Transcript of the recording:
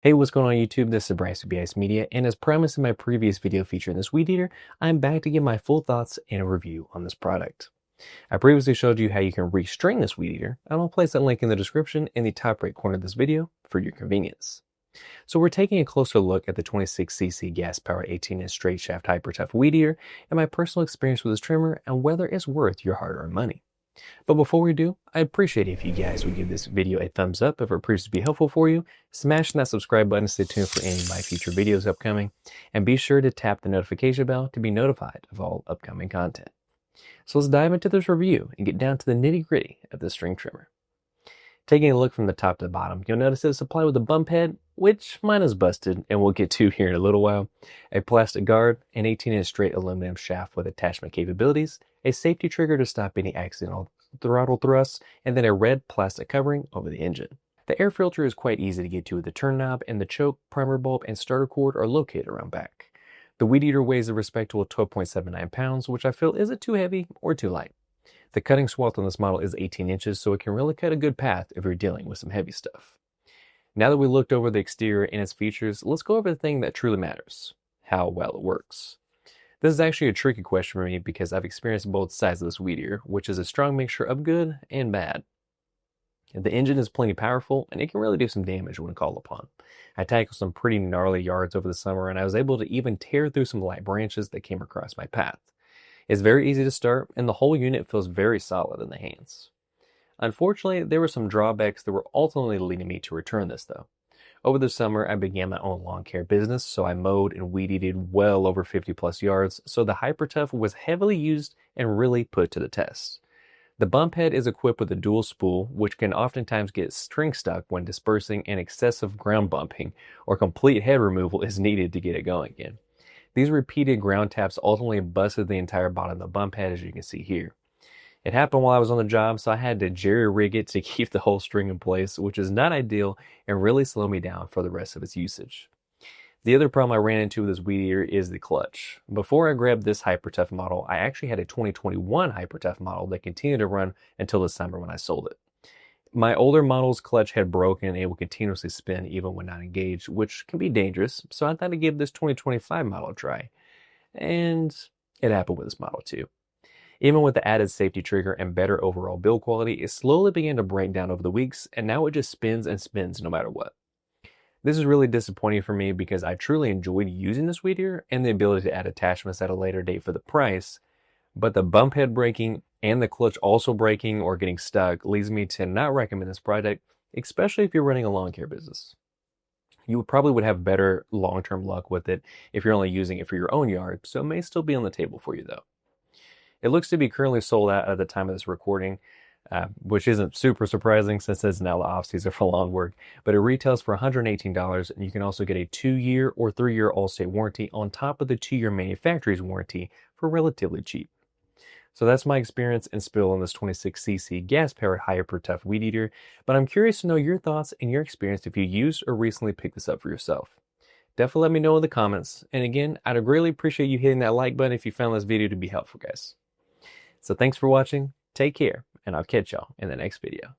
Hey, what's going on YouTube? This is Bryce with BS Media, and as promised in my previous video featuring this Weedeater, I'm back to give my full thoughts and a review on this product. I previously showed you how you can restring this Weedeater, and I'll place that link in the description in the top right corner of this video for your convenience. So we're taking a closer look at the 26cc gas-powered 18-inch straight shaft hyper tough Weedeater and my personal experience with this trimmer and whether it's worth your hard-earned money. But before we do, I'd appreciate it if you guys would give this video a thumbs up if it proves to be helpful for you, smashing that subscribe button to stay tuned for any of my future videos upcoming, and be sure to tap the notification bell to be notified of all upcoming content. So let's dive into this review and get down to the nitty-gritty of this string trimmer. Taking a look from the top to the bottom, you'll notice it's supplied with a bump head, which mine is busted, and we'll get to here in a little while, a plastic guard, an 18-inch straight aluminum shaft with attachment capabilities, a safety trigger to stop any accidental throttle thrusts, and then a red plastic covering over the engine. The air filter is quite easy to get to with the turn knob, and the choke, primer bulb, and starter cord are located around back. The Weedeater weighs a respectable 12.79 pounds, which I feel isn't too heavy or too light. The cutting swath on this model is 18 inches, so it can really cut a good path if you're dealing with some heavy stuff. Now that we looked over the exterior and its features, let's go over the thing that truly matters: how well it works. This is actually a tricky question for me because I've experienced both sides of this Weedeater, which is a strong mixture of good and bad. The engine is plenty powerful, and it can really do some damage when called upon. I tackled some pretty gnarly yards over the summer, and I was able to even tear through some light branches that came across my path. It's very easy to start, and the whole unit feels very solid in the hands. Unfortunately, there were some drawbacks that were ultimately leading me to return this though. Over the summer, I began my own lawn care business, so I mowed and weed-eated well over 50 plus yards, so the Hyper Tough was heavily used and really put to the test. The bump head is equipped with a dual spool, which can oftentimes get string stuck when dispersing, and excessive ground bumping or complete head removal is needed to get it going again. These repeated ground taps ultimately busted the entire bottom of the bump head, as you can see here. It happened while I was on the job, so I had to jerry-rig it to keep the whole string in place, which is not ideal and really slowed me down for the rest of its usage. The other problem I ran into with this Weedeater is the clutch. Before I grabbed this Hyper Tough model, I actually had a 2021 Hyper Tough model that continued to run until the summer when I sold it. My older model's clutch had broken and it would continuously spin even when not engaged, which can be dangerous, so I thought I'd give this 2025 model a try. And it happened with this model too. Even with the added safety trigger and better overall build quality, it slowly began to break down over the weeks, and now it just spins and spins no matter what. This is really disappointing for me because I truly enjoyed using this Weedeater and the ability to add attachments at a later date for the price, but the bump head breaking and the clutch also breaking or getting stuck leads me to not recommend this product, especially if you're running a lawn care business. You probably would have better long-term luck with it if you're only using it for your own yard, so it may still be on the table for you though. It looks to be currently sold out at the time of this recording, which isn't super surprising since it's now the off-season for lawn work, but it retails for $118, and you can also get a 2-year or 3-year Allstate warranty on top of the 2-year manufacturer's warranty for relatively cheap. So that's my experience and spill on this 26cc gas-powered Hyper Tough Weedeater, but I'm curious to know your thoughts and your experience if you used or recently picked this up for yourself. Definitely let me know in the comments, and again, I'd really appreciate you hitting that like button if you found this video to be helpful, guys. So thanks for watching, take care, and I'll catch y'all in the next video.